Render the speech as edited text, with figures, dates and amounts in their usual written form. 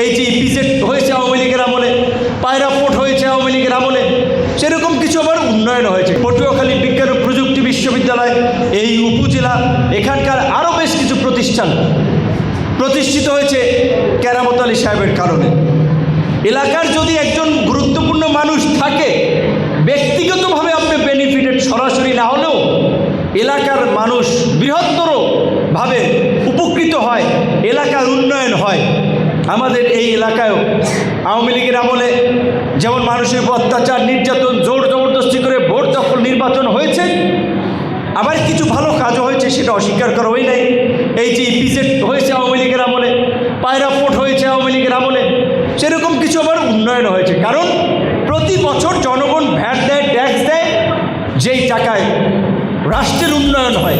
এই যে ইপিজেড হয়েছে আওয়ামী লীগের আমলে, পায়রা পোর্ট হয়েছে আওয়ামী লীগের আমলে, সেরকম কিছু আবার উন্নয়ন হয়েছে। পটুয়াখালী বিজ্ঞান ও প্রযুক্তি বিশ্ববিদ্যালয়, এই উপজেলা, এখানকার আরও বেশ কিছু প্রতিষ্ঠান প্রতিষ্ঠিত হয়েছে কেরামত আলী সাহেবের কারণে। এলাকার যদি একজন গুরুত্বপূর্ণ মানুষ থাকে, ব্যক্তিগতভাবে আপনি বেনিফিটেড সরাসরি না হলেও এলাকার মানুষ বৃহত্তরভাবে উপকৃত হয়, এলাকার উন্নয়ন হয়। আমাদের এই এলাকায়ও আওয়ামী লীগের আমলে যেমন মানুষের উপর অত্যাচার, নির্যাতন, জোর জবরদস্তি করে ভোট দখল নির্বাচন হয়েছে, আবার কিছু ভালো কাজও হয়েছে, সেটা অস্বীকার করা হয় নাই। এই যে ইপিজেড হয়েছে আওয়ামী লীগের আমলে, পায়রা পোর্ট হয়েছে আওয়ামী লীগের আমলে, সেরকম কিছু আবার উন্নয়ন হয়েছে। কারণ প্রতি বছর জনগণ ভ্যাট দেয়, ট্যাক্স দেয়, যেই টাকায় রাষ্ট্রের উন্নয়ন হয়।